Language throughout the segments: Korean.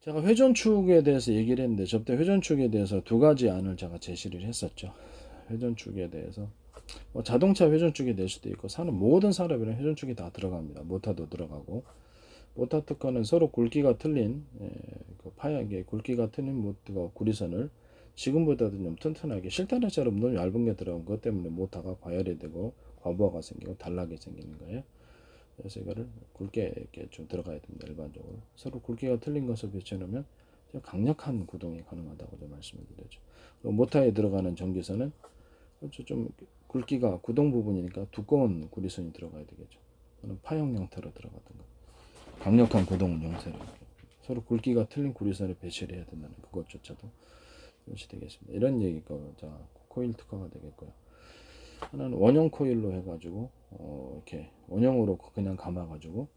제가 회전축에 대해서 얘기를 했는데 저때 회전축에 대해서 두 가지 안을 제가 제시를 했었죠. 회전축에 대해서 자동차 회전축이 될 수도 있고 모든 산업에는 회전축이 다 들어갑니다. 모터도 들어가고 모터 특허는 서로 굵기가 틀린 그 파약의 굵기가 틀린 모터가 구리선을 지금보다도 좀 튼튼하게 실타래처럼 너무 얇은 게 들어간 것 때문에 모터가 과열이 되고 과부하가 생기고 단락이 생기는 거예요. 그래서 이거를 굵게 이렇게 좀 들어가야 됩니다. 일반적으로 서로 굵기가 틀린 것을 배치해 놓으면 강력한 구동이 가능하다고 말씀을 드렸죠. 그리고 모터에 들어가는 전기선은 그렇죠. 좀 굵기가 구동 부분이니까 두꺼운 구리선이 들어가야 되겠죠. 또는 파형 형태로 들어가든가 강력한 구동 형태로 서로 굵기가 틀린 구리선을 배치를 해야 된다는 그것조차도 그것이 되겠습니다. 이런 얘기가 자 코일 특화가 되겠고요. 하나는 원형 코일로 해가지고 이렇게 원형으로 그냥 감아가지고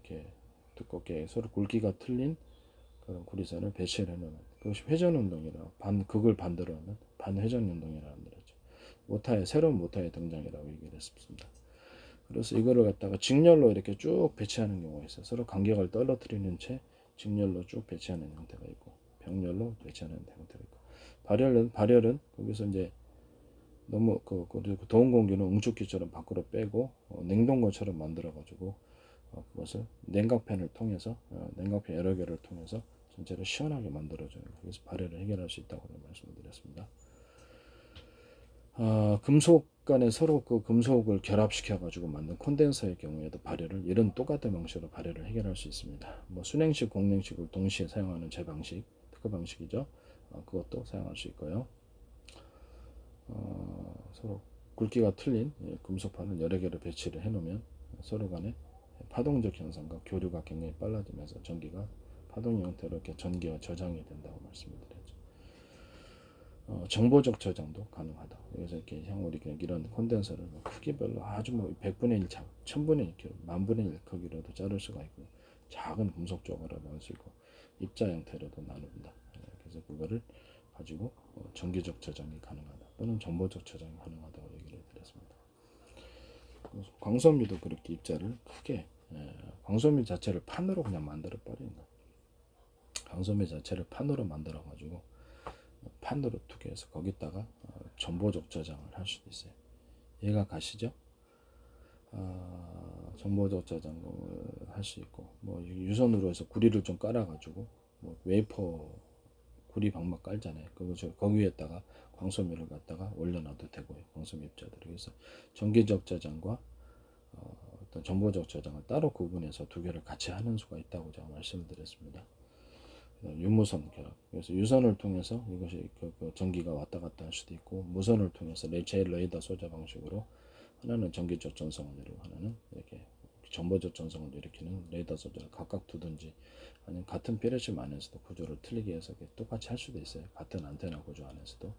이렇게 두껍게 서로 굵기가 틀린 그런 구리선을 배치를 해놓으면 그것이 회전 운동이라 극을 반대로 하면 반회전 운동이라는 거죠. 모터의 새로운 모터의 등장이라고 얘기를 했습니다. 그래서 이거를 갖다가 직렬로 이렇게 쭉 배치하는 경우가 있어요. 서로 간격을 떨어뜨리는 채 직렬로 쭉 배치하는 형태가 있고 병렬로 배치하는 형태가 있고 발열은 거기서 이제 너무 더운 공기는 응축기처럼 밖으로 빼고 냉동고처럼 만들어 가지고 그것을 냉각팬을 통해서 냉각팬 여러 개를 통해서 전체를 시원하게 만들어주는 그래서 발열을 해결할 수 있다고 말씀을 드렸습니다. 금속 간에 서로 그 금속을 결합시켜 가지고 만든 콘덴서의 경우에도 발열을 이런 똑같은 방식으로 발열을 해결할 수 있습니다. 뭐 순행식, 공냉식을 동시에 사용하는 제 방식, 특허 방식이죠. 그것도 사용할 수 있고요. 서로 굵기가 틀린 금속판을 여러 개를 배치를 해놓으면 서로 간에 파동적 현상과 교류가 굉장히 빨라지면서 전기가 파동 형태로 이렇게 전기가 저장이 된다고 말씀을 드렸죠. 정보적 저장도 가능하다. 그래서 이렇게 향후 이런 콘덴서를 크기별로 아주 100분의 1 작, 1000분의 1 만분의 1 크기로도 자를 수가 있고 작은 금속 조각으로도 할 수 있고 입자 형태로도 나눕니다. 그래서 그거를 가지고 전기적 저장이 가능하다 또는 정보적 저장이 가능하다고 얘기를 드렸습니다. 광섬유도 그렇게 입자를 크게 광섬유 자체를 판으로 그냥 만들어 버리는 거예요. 광섬유 자체를 판으로 만들어 가지고 판으로 투기해서 거기다가 정보적 저장을 할 수도 있어요. 이해가 가시죠? 정보적 저장을 할 수 있고 뭐 유선으로 해서 구리를 좀 깔아가지고 뭐 웨이퍼 구리 방막 깔잖아요. 거기 위에다가 광섬유를 갖다가 올려놔도 되고요. 광섬유 입자들을 그래서 전기적 저장과 어떤 정보적 저장을 따로 구분해서 두 개를 같이 하는 수가 있다고 제가 말씀을 드렸습니다. 유무선 결합. 그래서 유선을 통해서 이것이 전기가 왔다 갔다 할 수도 있고 무선을 통해서 제일 레이더 소자 방식으로 하나는 전기적 전성을 내리고 하나는 이렇게 정보적 전성을 일으키는 레이더 소자를 각각 두든지 아니면 같은 피레심 안에서도 구조를 틀리게 해서 똑같이 할 수도 있어요. 같은 안테나 구조 안에서도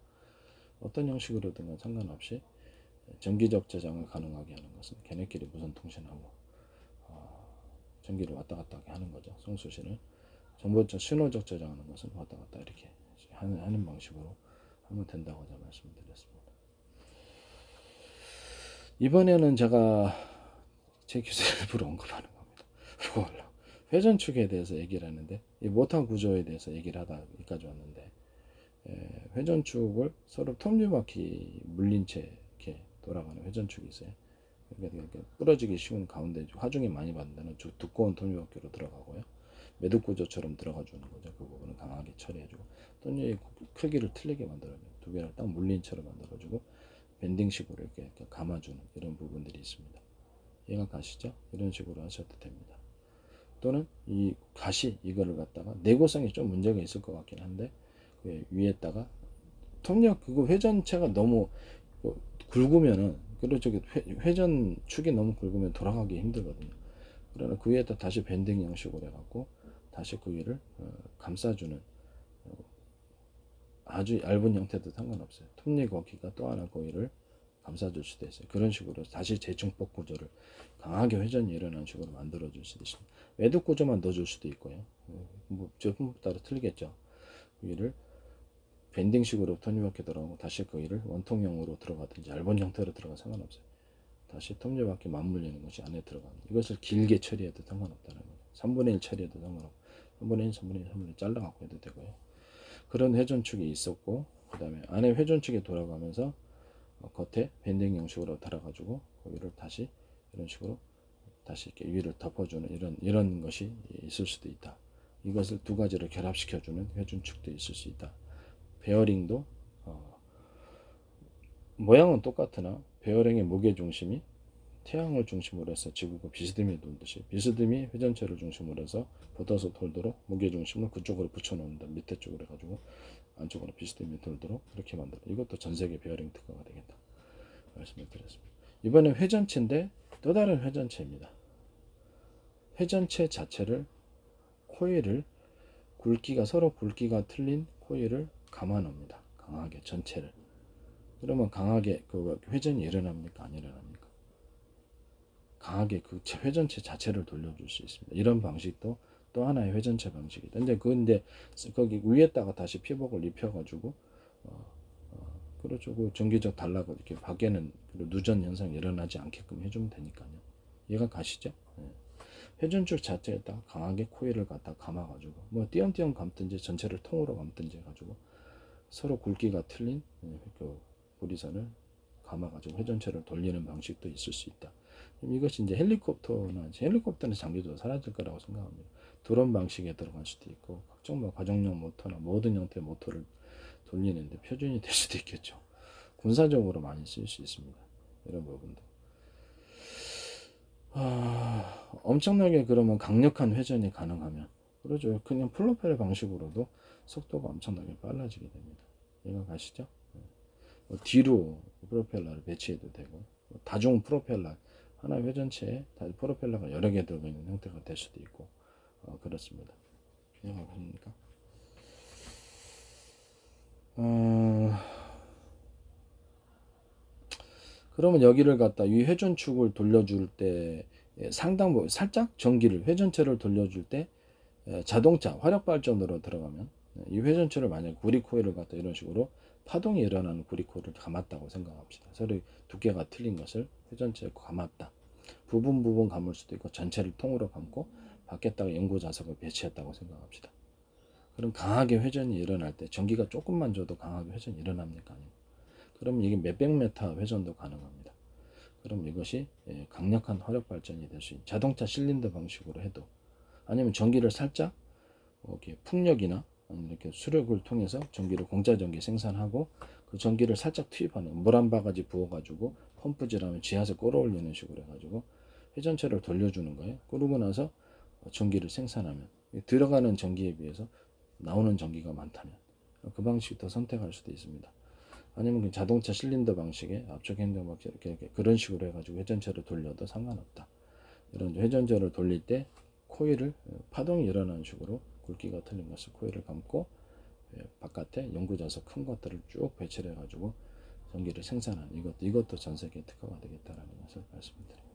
어떤 형식으로든 상관없이 전기적 저장을 가능하게 하는 것은 걔네끼리 무선 통신하고 전기를 왔다 갔다 하게 하는 거죠. 송수신을 정보적 신호적 저장하는 것은 왔다 갔다 이렇게 하는 방식으로 하면 된다고 제가 말씀드렸습니다. 이번에는 제가 제 기술을 일부러 언급하는 겁니다. 뭘로? 회전축에 대해서 얘기를 하는데 이 모터 구조에 대해서 얘기를 하다 여기까지 왔는데 회전축을 서로 톱니바퀴 물린 채 이렇게 돌아가는 회전축이 있어요. 그러니까 부러지기 쉬운 가운데 화중이 많이 받는 데는 두꺼운 톱니바퀴로 들어가고요. 매듭 구조처럼 들어가 주는 거죠. 그 부분은 강하게 처리해주고 또는 크기를 틀리게 만들어줘요. 두 개를 딱 물린 채로 만들어주고 밴딩식으로 이렇게 감아주는 이런 부분들이 있습니다. 이해가 가시죠? 이런 식으로 하셔도 됩니다. 또는 이 가시 이거를 갖다가 내구성이 좀 문제가 있을 것 같긴 한데 위에다가 통력 그거 회전체가 너무 굵으면은 그렇죠. 회전축이 너무 굵으면 돌아가기 힘들거든요. 그러나 그 위에다 다시 밴딩 형식으로 해갖고 다시 그 위를 감싸주는 아주 얇은 형태도 상관없어요. 톱니바퀴가 또 하나 그 위를 감싸줄 수도 있어요. 그런 식으로 다시 재중법 구조를 강하게 회전이 일어나는 식으로 만들어줄 수도 있습니다. 매듭 구조만 넣어줄 수도 있고요. 뭐 제품 따라 틀리겠죠. 위를 밴딩식으로 톱니바퀴 들어가고 다시 그 위를 원통형으로 들어가든지 얇은 형태로 들어가 상관없어요. 다시 톱니바퀴 맞물리는 것이 안에 들어가는 이것을 길게 처리해도 상관없다는 거죠. 3분의 1 처리해도 상관없고 3분의 1, 3분의 1, 3분의 1 잘라갖고 해도 되고요. 그런 회전축이 있었고, 그 다음에 안에 회전축이 돌아가면서 겉에 밴딩 형식으로 달아가지고 거기를 다시 이런 식으로 다시 이렇게 위를 덮어주는 이런 것이 있을 수도 있다. 이것을 두 가지를 결합시켜주는 회전축도 있을 수 있다. 베어링도 모양은 똑같으나 베어링의 무게 중심이 태양을 중심으로 해서 지구가 비스듬히 돌듯이 비스듬히 회전체를 중심으로 해서 붙어서 돌도록 무게 중심을 그쪽으로 붙여놓는다. 밑에 쪽으로 해가지고 안쪽으로 비스듬히 돌도록 그렇게 만들어. 이것도 전 세계 베어링 특허가 되겠다. 말씀을 드렸습니다. 이번엔 회전체인데 또 다른 회전체입니다. 회전체 자체를 코일을 서로 굵기가 틀린 코일을 감아 놓습니다. 강하게 전체를. 그러면 강하게 그 회전이 일어납니까? 안 일어납니까? 강하게 그 회전체 자체를 돌려줄 수 있습니다. 이런 방식도 또 하나의 회전체 방식이다. 근데 거기 위에다가 다시 피복을 입혀가지고 그렇죠. 그 전기적 단락을 이렇게 밖에는 누전 현상이 일어나지 않게끔 해주면 되니까요. 얘가 가시죠? 네. 회전축 자체에다 강하게 코일을 갖다 감아가지고 뭐 띄엄띄엄 감든지 전체를 통으로 감든지 해가지고 서로 굵기가 틀린 그 고리선을 감아가지고 회전체를 돌리는 방식도 있을 수 있다. 이것이 이제 헬리콥터는 장기적으로 사라질 거라고 생각합니다. 드론 방식에 들어갈 수도 있고 각종 뭐 가정용 모터나 모든 형태의 모터를 돌리는데 표준이 될 수도 있겠죠. 군사적으로 많이 쓸 수 있습니다. 이런 부분도. 엄청나게 그러면 강력한 회전이 가능하면 그러죠. 그냥 플로펠 방식으로도 속도가 엄청나게 빨라지게 됩니다. 얘가 가시죠? 뭐 뒤로 프로펠러를 배치해도 되고 다중 프로펠러 하나의 회전체에 프로펠러가 여러 개 들어가 있는 형태가 될 수도 있고 그렇습니다. 얘가 보십니까? 그러면 여기를 갖다 이 회전축을 돌려줄 때 상당 부분 살짝 전기를 회전체를 돌려줄 때 자동차 화력 발전으로 들어가면 이 회전체를 만약 구리 코일을 갖다 이런 식으로 파동이 일어나는 구리 코일을 감았다고 생각합시다. 서로 두께가 틀린 것을 회전체에 감았다. 부분 감을 수도 있고 전체를 통으로 감고 밖에다가 연고 자석을 배치했다고 생각합시다. 그럼 강하게 회전이 일어날 때 전기가 조금만 줘도 강하게 회전이 일어납니까? 그럼 이게 몇백 메타 회전도 가능합니다. 그럼 이것이 강력한 화력 발전이 될 수 있는 자동차 실린더 방식으로 해도 아니면 전기를 살짝 이렇게 풍력이나 이렇게 수력을 통해서 전기를 공짜 전기 생산하고 그 전기를 살짝 투입하는 물 한 바가지 부어가지고 펌프질하면 지하수 끌어올리는 식으로 해가지고 회전체를 돌려주는 거예요. 그러고 나서 전기를 생산하면 들어가는 전기에 비해서 나오는 전기가 많다면 그 방식도 선택할 수도 있습니다. 아니면 자동차 실린더 방식의 압축 행정 방식 이렇게 그런 식으로 해가지고 회전체를 돌려도 상관없다. 이런 회전체를 돌릴 때 코일을 파동이 일어나는 식으로 굵기가 틀린 것을 코일을 감고 바깥에 연구자석 큰 것들을 쭉 배치를 해가지고 전기를 생산하는 이것도 전 세계 특허가 되겠다라는 것을 말씀드립니다.